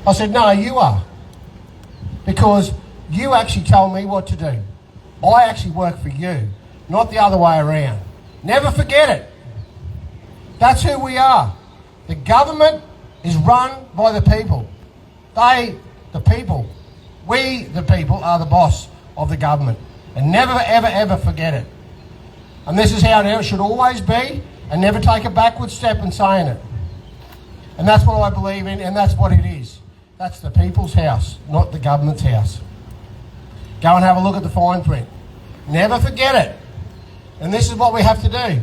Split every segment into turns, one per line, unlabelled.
I said, no, you are. Because you actually told me what to do. I actually work for you, not the other way around. Never forget it. That's who we are. The government is run by the people. They, the people, we, the people, are the boss of the government. And never, ever, ever forget it. And this is how it should always be, and never take a backward step in saying it. And that's what I believe in, and that's what it is. That's the people's house, not the government's house. Go and have a look at the fine print. Never forget it. And this is what we have to do.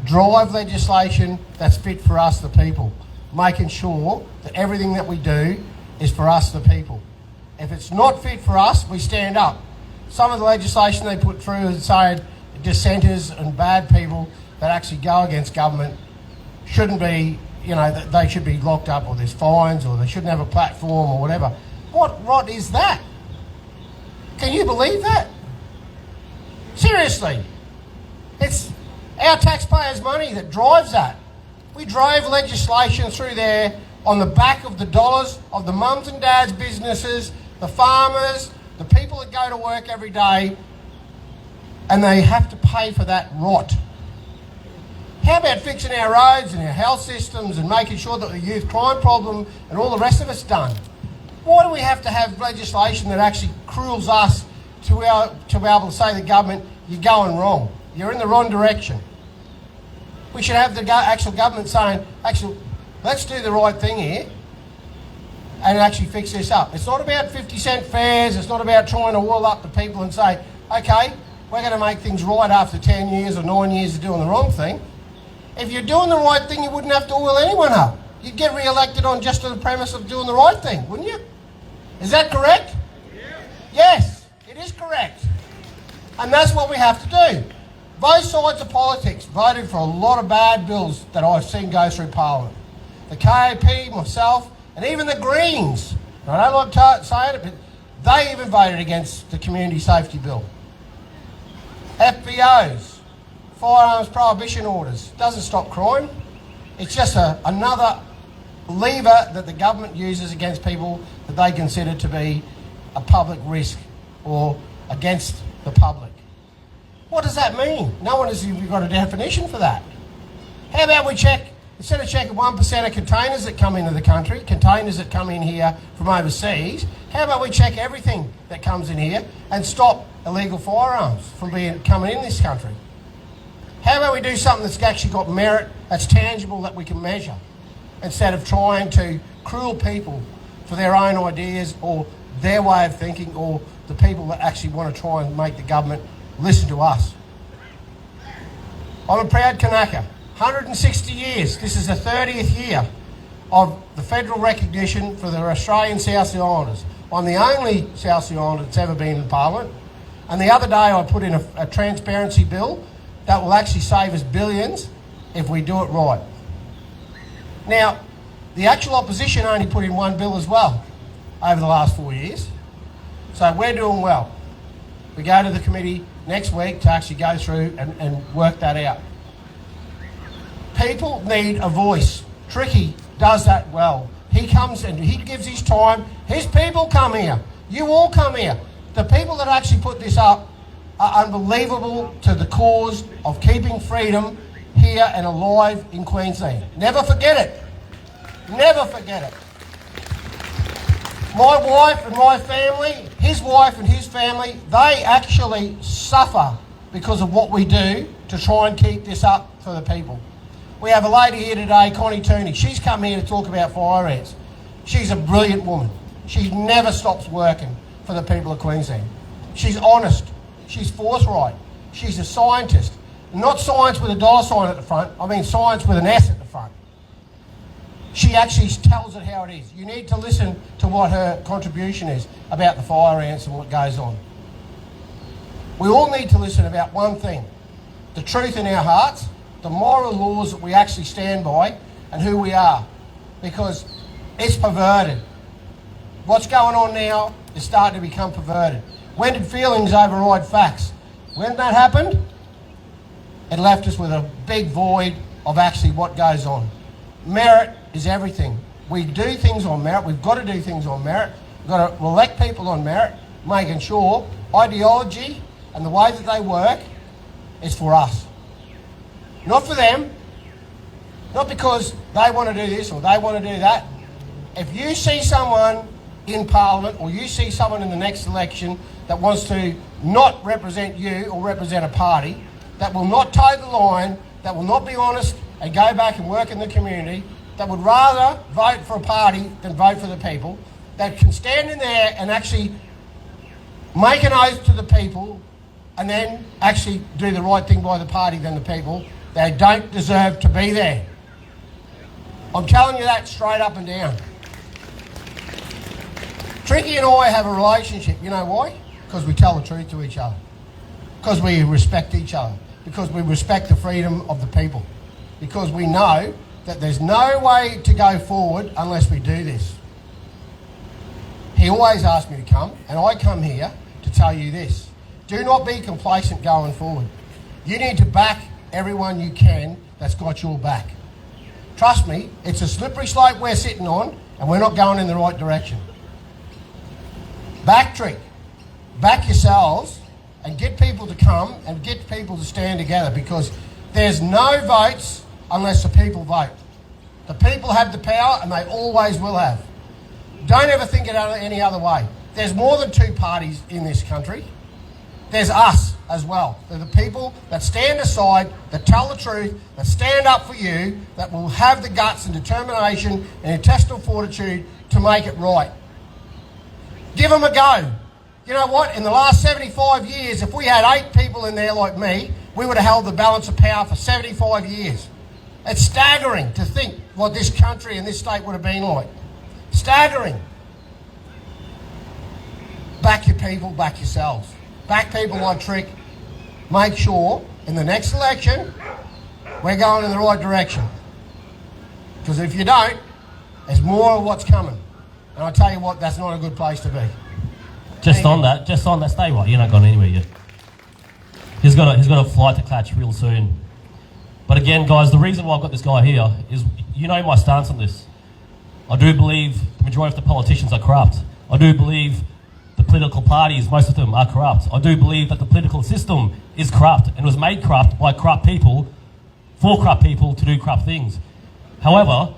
Drive legislation that's fit for us, the people. Making sure that everything that we do is for us, the people. If it's not fit for us, we stand up. Some of the legislation they put through is saying dissenters and bad people that actually go against government shouldn't be, you know, that they should be locked up, or there's fines, or they shouldn't have a platform or whatever. What rot is that? Can you believe that? Seriously. It's our taxpayers' money that drives that. We drove legislation through there on the back of the dollars of the mums and dads' businesses, the farmers, the people that go to work every day, and they have to pay for that rot. How about fixing our roads and our health systems and making sure that the youth crime problem and all the rest of it's done? Why do we have to have legislation that actually cruels us to be able to say to the government, you're going wrong, you're in the wrong direction? We should have the actual government saying, actually, let's do the right thing here and actually fix this up. It's not about 50-cent fares, it's not about trying to wall up the people and say, okay, we're going to make things right after 10 years or 9 years of doing the wrong thing. If you're doing the right thing, you wouldn't have to oil anyone up. You'd get re-elected on just the premise of doing the right thing, wouldn't you? Is that correct? Yeah. Yes, it is correct. And that's what we have to do. Both sides of politics voted for a lot of bad bills that I've seen go through Parliament. The KAP, myself, and even the Greens. I don't like saying it, but they even voted against the Community Safety Bill. FBOs, firearms prohibition orders, doesn't stop crime. It's just another lever that the government uses against people that they consider to be a public risk or against the public. What does that mean? No one has even got a definition for that. How about we check, instead of checking 1% of containers that come into the country, containers that come in here from overseas, how about we check everything that comes in here and stop illegal firearms from coming in this country? How about we do something that's actually got merit, that's tangible, that we can measure, instead of trying to cruel people for their own ideas or their way of thinking, or the people that actually want to try and make the government listen to us. I'm a proud Kanaka. 160 years. This is the 30th year of the federal recognition for the Australian South Sea Islanders. I'm the only South Sea Islander that's ever been in Parliament. And the other day I put in a transparency bill that will actually save us billions if we do it right. Now, the actual opposition only put in one bill as well over the last 4 years. So we're doing well. We go to the committee next week to actually go through and work that out. People need a voice. Tricky does that well. He comes and he gives his time. His people come here. You all come here. The people that actually put this up are unbelievable to the cause of keeping freedom here and alive in Queensland. Never forget it. Never forget it. My wife and my family, his wife and his family, they actually suffer because of what we do to try and keep this up for the people. We have a lady here today, Connie Tooney. She's come here to talk about fire ants. She's a brilliant woman. She never stops working for the people of Queensland. She's honest. She's forthright. She's a scientist. Not science with a dollar sign at the front. I mean science with an S at the front. She actually tells it how it is. You need to listen to what her contribution is about the fire ants and what goes on. We all need to listen about one thing, the truth in our hearts, the moral laws that we actually stand by, and who we are, because it's perverted. What's going on now is starting to become perverted. When did feelings override facts? When that happened, it left us with a big void of actually what goes on. Merit is everything. we do things on merit. We've got to do things on merit. We've got to elect people on merit, making sure ideology and the way that they work is for us. Not for them. Not because they want to do this or they want to do that. If you see someone in Parliament or you see someone in the next election that wants to not represent you or represent a party, that will not toe the line, that will not be honest and go back and work in the community, that would rather vote for a party than vote for the people, that can stand in there and actually make an oath to the people and then actually do the right thing by the party than the people, they don't deserve to be there. I'm telling you that straight up and down. Tricky and I have a relationship. You know why? Because we tell the truth to each other. Because we respect each other. Because we respect the freedom of the people. Because we know that there's no way to go forward unless we do this. He always asks me to come, and I come here to tell you this. Do not be complacent going forward. You need to back everyone you can that's got your back. Trust me, it's a slippery slope we're sitting on, and we're not going in the right direction. Back yourselves and get people to come and get people to stand together, because there's no votes unless the people vote. The people have the power and they always will have. Don't ever think it any other way. There's more than two parties in this country. There's us as well. They're the people that stand aside, that tell the truth, that stand up for you, that will have the guts and determination and intestinal fortitude to make it right. Give them a go. You know what? In the last 75 years, if we had 8 people in there like me, we would have held the balance of power for 75 years. It's staggering to think what this country and this state would have been like. Staggering. Back your people, back yourselves. Back people like Trick. Make sure in the next election we're going in the right direction. Because if you don't, there's more of what's coming. And I tell you what, that's not a good place to be.
Just on that, stay right. You're not going anywhere yet. He's got a flight to catch real soon. But again, guys, the reason why I've got this guy here is, you know my stance on this. I do believe the majority of the politicians are corrupt. I do believe the political parties, most of them, are corrupt. I do believe that the political system is corrupt and was made corrupt by corrupt people, for corrupt people to do corrupt things. However,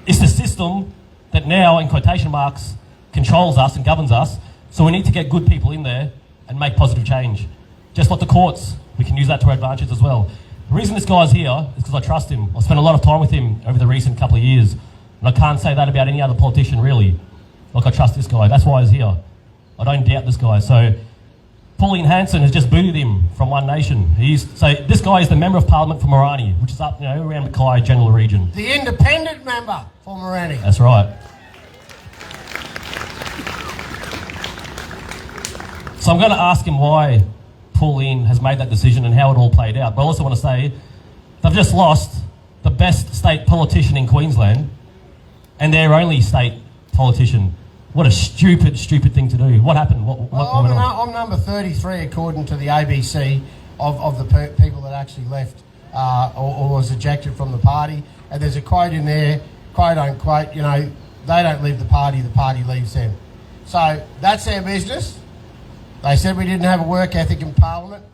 it's the system that now, in quotation marks, controls us and governs us, so we need to get good people in there and make positive change. Just like the courts, we can use that to our advantage as well. The reason this guy's here is because I trust him. I've spent a lot of time with him over the recent couple of years, and I can't say that about any other politician, really. Like, I trust this guy. That's why he's here. I don't doubt this guy. So, Pauline Hanson has just booted him from One Nation. So this guy is the Member of Parliament for Morani, which is up, around Mackay General Region.
The independent member for Morani.
That's right. So I'm going to ask him why Pauline has made that decision and how it all played out. But I also want to say, they've just lost the best state politician in Queensland and their only state politician. What a stupid thing to do. What happened? What went on?
I'm number 33 according to the ABC of the people that actually left or was ejected from the party. And there's a quote in there, quote unquote, they don't leave the party leaves them. So that's their business. They said we didn't have a work ethic in Parliament.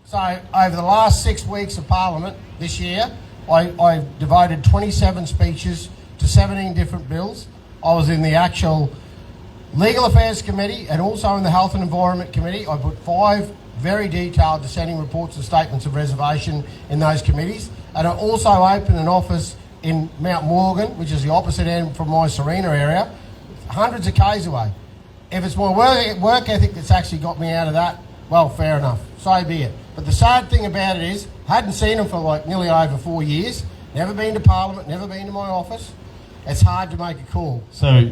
So over the last 6 weeks of Parliament this year, I devoted 27 speeches to 17 different bills. I was in the actual Legal Affairs Committee and also in the Health and Environment Committee. I put 5 very detailed dissenting reports and statements of reservation in those committees. And I also opened an office in Mount Morgan, which is the opposite end from my Serena area, hundreds of k's away. If it's my work ethic that's actually got me out of that, well, fair enough. So be it. But the sad thing about it is, I hadn't seen him for like nearly over 4 years, never been to Parliament, never been to my office. It's hard to make a call.
So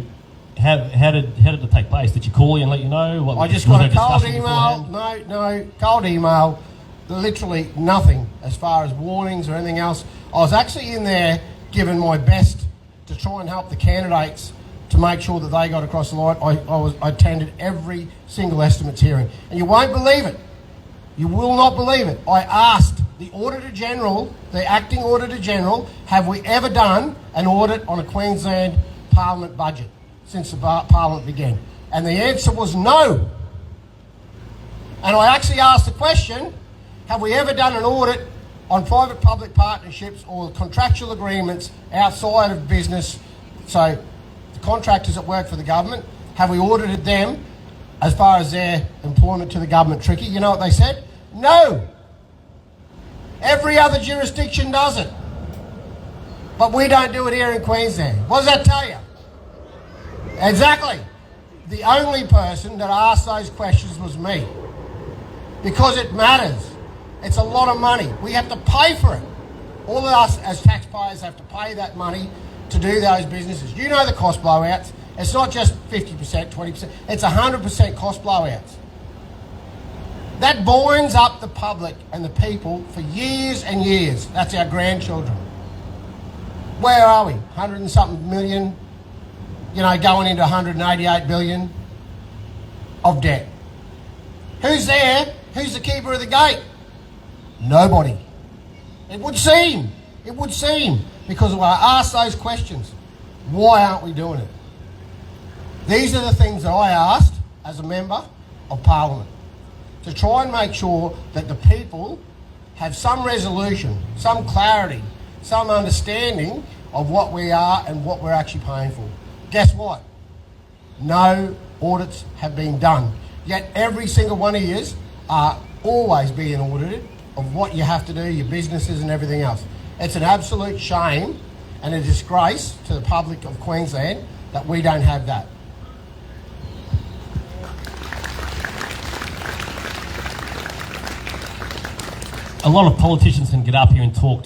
how did it take place? Did you call you and let you know?
I just got a cold email. No, cold email. Literally nothing as far as warnings or anything else. I was actually in there giving my best to try and help the candidates to make sure that they got across the line. I attended every single estimates hearing. And you won't believe it. You will not believe it. I asked the Auditor General, the Acting Auditor General, have we ever done an audit on a Queensland Parliament budget since the Parliament began? And the answer was no. And I actually asked the question, have we ever done an audit on private-public partnerships or contractual agreements outside of business? So the contractors that work for the government, have we audited them as far as their employment to the government? Tricky. You know what they said? No. Every other jurisdiction does it. But we don't do it here in Queensland. What does that tell you? Exactly. The only person that asked those questions was me. Because it matters. It's a lot of money. We have to pay for it. All of us as taxpayers have to pay that money to do those businesses. You know the cost blowouts. It's not just 50%, 20%. It's 100% cost blowouts. That binds up the public and the people for years and years. That's our grandchildren. Where are we? 100 and something million, going into 188 billion of debt. Who's there? Who's the keeper of the gate? Nobody. It would seem. Because when I ask those questions, why aren't we doing it? These are the things that I asked as a member of Parliament, to try and make sure that the people have some resolution, some clarity, some understanding of what we are and what we're actually paying for. Guess what? No audits have been done. Yet every single one of yous are always being audited of what you have to do, your businesses and everything else. It's an absolute shame and a disgrace to the public of Queensland that we don't have that.
A lot of politicians can get up here and talk.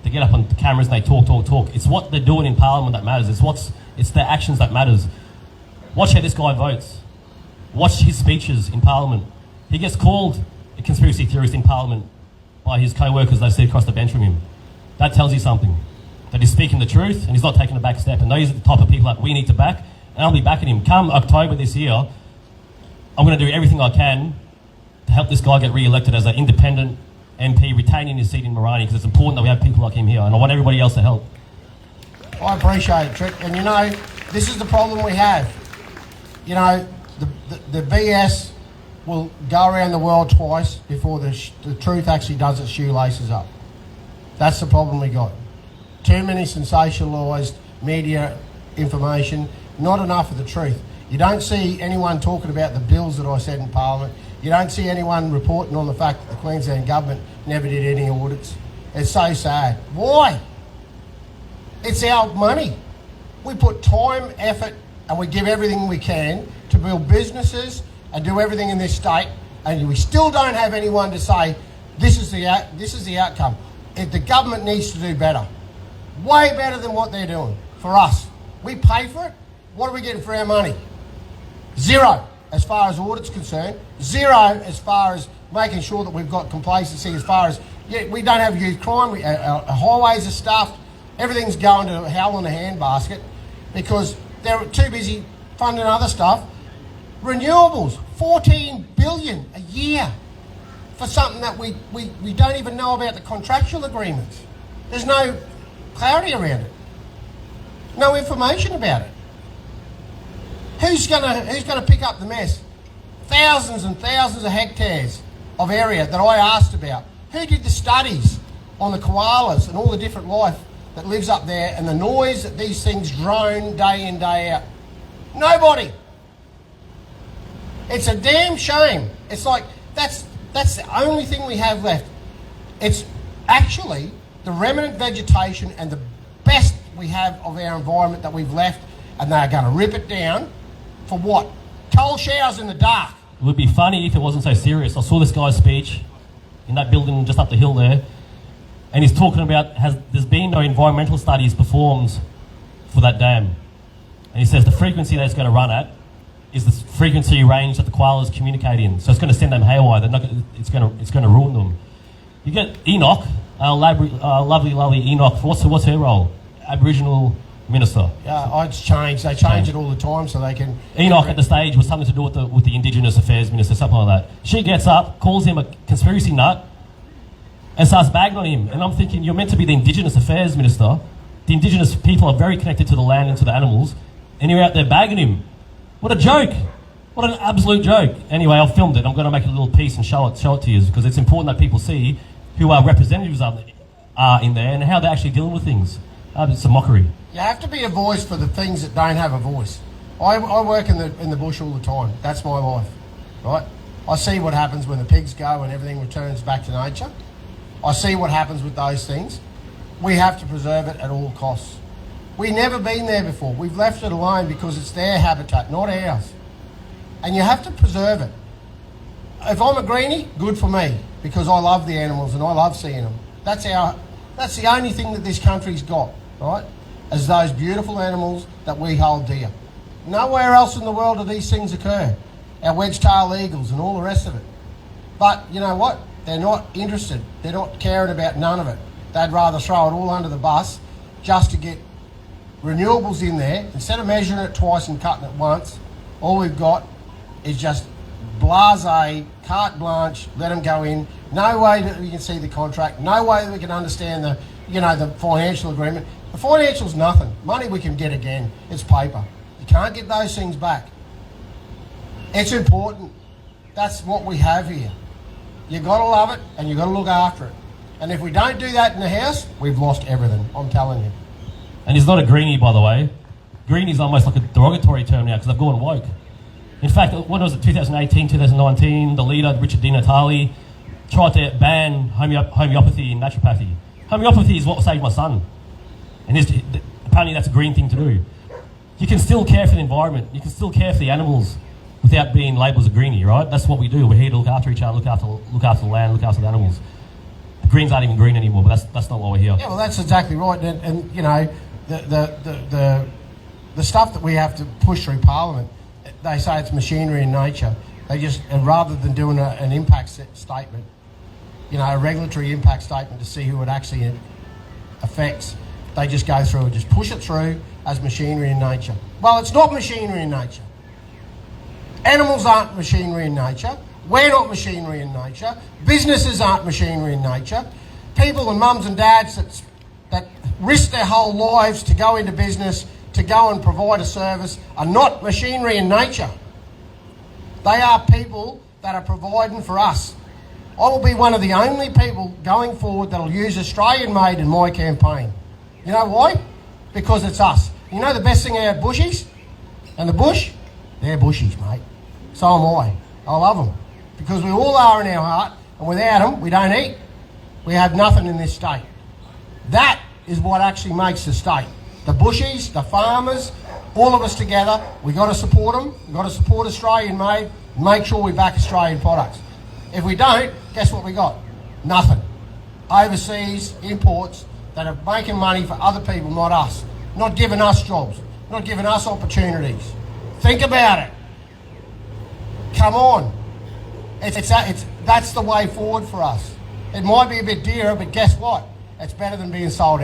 They get up on the cameras and they talk. It's what they're doing in Parliament that matters. It's their actions that matters. Watch how this guy votes. Watch his speeches in Parliament. He gets called a conspiracy theorist in Parliament by his co-workers they sit across the bench from him. That tells you something. That he's speaking the truth and he's not taking a back step. And those are the type of people that we need to back. And I'll be backing him. Come October this year, I'm going to do everything I can to help this guy get re-elected as an independent MP, retaining his seat in Mirani, because it's important that we have people like him here, and I want everybody else to help.
I appreciate it, Trick. And this is the problem we have. The BS will go around the world twice before the truth actually does its shoelaces up. That's the problem we got. Too many sensationalised media information, not enough of the truth. You don't see anyone talking about the bills that I said in Parliament. You don't see anyone reporting on the fact that the Queensland government never did any audits. It's so sad. Why? It's our money. We put time, effort, and we give everything we can to build businesses and do everything in this state, and we still don't have anyone to say, this is the outcome. The government needs to do better. Way better than what they're doing for us. We pay for it. What are we getting for our money? Zero. As far as audit's concerned, zero as far as making sure that we've got complacency, as far as, we don't have youth crime, our highways are stuffed, everything's going to hell in a handbasket because they're too busy funding other stuff. Renewables, 14 billion a year for something that we don't even know about the contractual agreements. There's no clarity around it, no information about it. Who's gonna pick up the mess? Thousands and thousands of hectares of area that I asked about. Who did the studies on the koalas and all the different life that lives up there and the noise that these things drone day in, day out? Nobody. It's a damn shame. It's like that's the only thing we have left. It's actually the remnant vegetation and the best we have of our environment that we've left, and they're going to rip it down. For what? Cold showers in the dark.
It would be funny if it wasn't so serious. I saw this guy's speech in that building just up the hill there, and he's talking about there's been no environmental studies performed for that dam. And he says the frequency that it's going to run at is the frequency range that the koalas communicate in. So it's going to send them haywire. It's going to ruin them. You get Enoch, lovely Enoch. What's her role? Aboriginal Minister.
Yeah, it's changed. They change it all the time so they can...
Enoch at the stage was something to do with the Indigenous Affairs Minister, something like that. She gets up, calls him a conspiracy nut, and starts bagging on him. And I'm thinking, you're meant to be the Indigenous Affairs Minister. The Indigenous people are very connected to the land and to the animals, and you're out there bagging him. What a joke! What an absolute joke. Anyway, I've filmed it. I'm going to make a little piece and show it to you, because it's important that people see who our representatives are in there and how they're actually dealing with things. It's a mockery.
You have to be a voice for the things that don't have a voice. I work in the bush all the time. That's my life, right? I see what happens when the pigs go and everything returns back to nature. I see what happens with those things. We have to preserve it at all costs. We've never been there before. We've left it alone because it's their habitat, not ours. And you have to preserve it. If I'm a greenie, good for me, because I love the animals and I love seeing them. That's the only thing that this country's got, right? As those beautiful animals that we hold dear. Nowhere else in the world do these things occur. Our wedge-tailed eagles and all the rest of it. But you know what? They're not interested. They're not caring about none of it. They'd rather throw it all under the bus just to get renewables in there. Instead of measuring it twice and cutting it once, all we've got is just blasé, carte blanche, let them go in. No way that we can see the contract. No way that we can understand the financial agreement. The financial's nothing. Money we can get again. It's paper. You can't get those things back. It's important. That's what we have here. You've got to love it and you've got to look after it. And if we don't do that in the house, we've lost everything. I'm telling you.
And he's not a greenie, by the way. Greenie's almost like a derogatory term now because they've gone woke. In fact, when was it, 2018, 2019, the leader, Richard Di Natale, tried to ban homeopathy and naturopathy. Homeopathy is what saved my son. And apparently that's a green thing to do. You can still care for the environment. You can still care for the animals without being labelled as a greenie, right? That's what we do. We're here to look after each other, look after the land, look after the animals. The greens aren't even green anymore, but that's not why we're here.
Yeah, well, that's exactly right. And you know, the stuff that we have to push through Parliament, they say it's machinery in nature. They just, and rather than doing an impact statement, you know, a regulatory impact statement to see who it actually affects, they just go through and just push it through as machinery in nature. Well, it's not machinery in nature. Animals aren't machinery in nature. We're not machinery in nature. Businesses aren't machinery in nature. People and mums and dads that risk their whole lives to go into business, to go and provide a service, are not machinery in nature. They are people that are providing for us. I will be one of the only people going forward that will use Australian made in my campaign. You know why? Because it's us. You know the best thing about bushies and the bush? They're bushies, mate. So am I. I love them. Because we all are in our heart, and without them, we don't eat. We have nothing in this state. That is what actually makes the state. The bushies, the farmers, all of us together, we've got to support them. We've got to support Australian made and make sure we back Australian products. If we don't, guess what we got? Nothing. Overseas imports that are making money for other people, not us. Not giving us jobs. Not giving us opportunities. Think about it. Come on. That's the way forward for us. It might be a bit dearer, but guess what? It's better than being sold out.